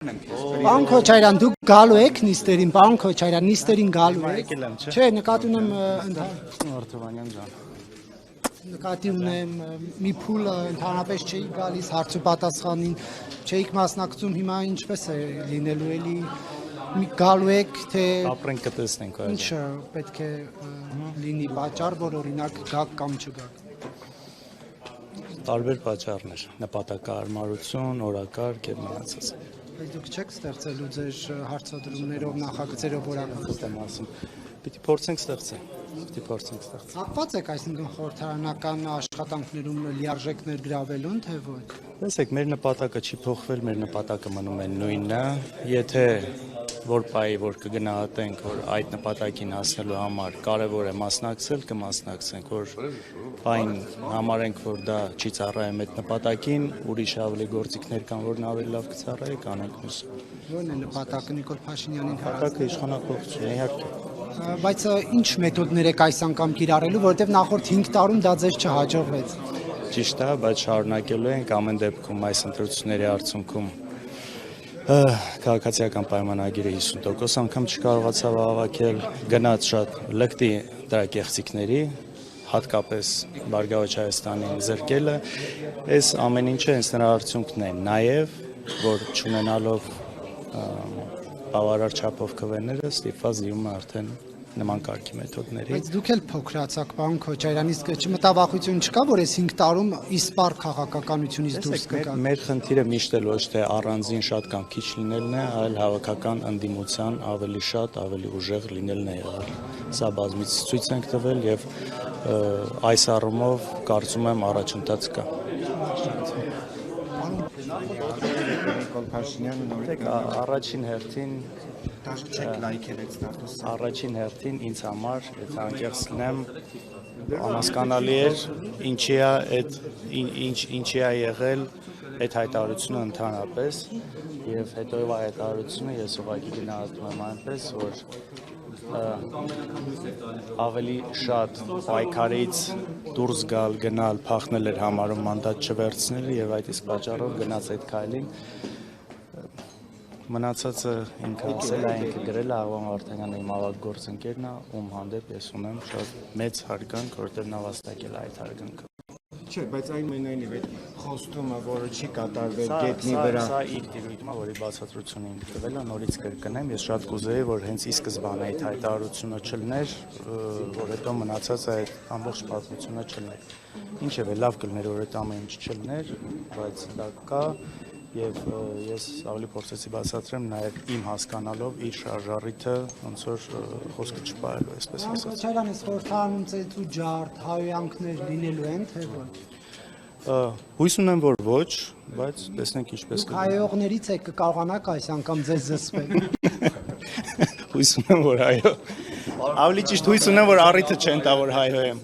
Պարոն Քոչարյան, դուք գալու եք նիստերին, պարոն Քոչարյան, նիստերին գալու եք։ Չէ, նկատի ունեմ Վարդովանյան ջան։ նկատի ունեմ մի փուլը ընդհանրապես չէի գալիս հարց ու պատասխանին, չէիք մասնակցում, հիմա ինչպես է լինելու էլի գալու եք, թե Ապրենք կտեսնենք այո։ ինչը պետք է լինի պատճառ, որ օրինակ գաք կամ չգաք։ Տարբեր պատճառներ, նպատակահարմարություն, օրակարգ եւ մնացած։ Բայց դուք չեք ստեղծելու ձեր հարցադրումներով, նախագծերով որակը։ Եմ ասում, պիտի փորձենք ստեղծել։ Պիտի փորձենք ստեղծել։ Հակված եք այսինքն խորհրդարանական աշխատանքներում լիարժեք ներգրավելուն, թե ոչ։ Տեսեք, մեր նպատակը չի փոխվել, մեր նպատակը մնում է նույնը։ Եթե որ պայի որ կգնահատենք, որ այդ նպատակին հասնելու համար կարևոր է մասնակցել, կմասնակցենք, որ պայն համարենք, որ դա չի ծառայում այդ նպատակին, ուրիշ ավելի գործիքներ կան, որն ավելի լավ կծառայի, կանենք մյուս։ Ո՞րն է նպատակը Նիկոլ Փաշինյանին Նպատակը իշխանափոխություն է, իհարկե։ Բայց ինչ մեթոդներ եք այս անգամ կիրառելու, որովհետև նախորդ 5 տարում դա ձեզ չհաջողվեց։ Ճիշտ է, բայց շարունակելու ենք ամեն դեպքում այս ընտրությունների արդյունքում քաղաքացիական պայմանագիրը 50% անգամ չկարողացավ հավաքել, գնաց շատ լկտի դրա կեղծիքների, հատկապես Բարգավաճ Հայաստանին զրկելը, այս ամեն ինչը հենց նրա արդյունքն է, նաև որ չունենալով բավարար չափով քվեները ստիպված դիմում է արդեն նման կարգի մեթոդների։ Բայց դուք էլ փոքրացաք, պարոն Քոչարյան, իսկ չմտավախություն չկա, որ այս 5 տարում իսպար քաղաքականությունից դուրս կգաք։ Մեր խնդիրը միշտ էլ ոչ թե առանձին շատ կամ քիչ լինելն է, այլ հավաքական ընդդիմության ավելի շատ, ավելի ուժեղ լինելն է եղել։ Սա բազմից ցույց ենք տվել եւ այս առումով կարծում եմ առաջընթաց կա։ Նիկոլ Փաշինյանը նորից Առաջին հերթին չեք լայքել այդ ստատուսը։ Առաջին հերթին ինձ համար, եթե անկեղծ լինեմ, անհասկանալի էր ինչի է եղել այդ հայտարարությունը ընդհանրապես եւ հետո այդ հայտարարությունը ես ուղղակի գնահատում եմ այնպես, որ ավելի շատ պայքարից դուրս գալ, գնալ, փախնել էր համարում մանդատ չվերցնելը եւ այդ իսկ պատճառով գնաց այդ քայլին մնացածը ինքը ասել է, ինքը գրել է Աղվան Վարդանյանը իմ ավագ գործընկերն է, ում հանդեպ ես ունեմ շատ մեծ հարգանք, որտեղ նա վաստակել է այդ հարգանքը։ Չէ, բայց այնուամենայնիվ այդ խոստումը, որը չի կատարվել գետնի վրա։ Սա իր դիրույթը, որի բացատրությունը ինքը տվել է, նորից կրկնեմ, ես շատ կուզեի, որ հենց ի սկզբանե այդ հայտարարությունը չլներ, որ հետո մնացած այդ ամբողջ պատմությունը չլներ։ Ինչևէ, լավ կլներ, որ այդ ամեն ինչ չլներ, բայց դա կա եւ ես ավելի փորձեցի բացատրեմ նաեւ իմ հասկանալով իր շարժառիթը ոնց որ խոսքը չպարելու այսպես ասած։ Քոչարյան, այս խորհրդարանում ծեծ ու ջարդ, հայոյանքներ լինելու են, թե ոչ։ Հույս ունեմ, որ ոչ, բայց տեսնենք ինչպես կլինի։ Հայողներից եք կկարողանաք այս անգամ ձեզ զսպել։ Հույս ունեմ, որ այո։ Ավելի ճիշտ հույս ունեմ, որ առիթը չեն տա, որ հայհոյեմ։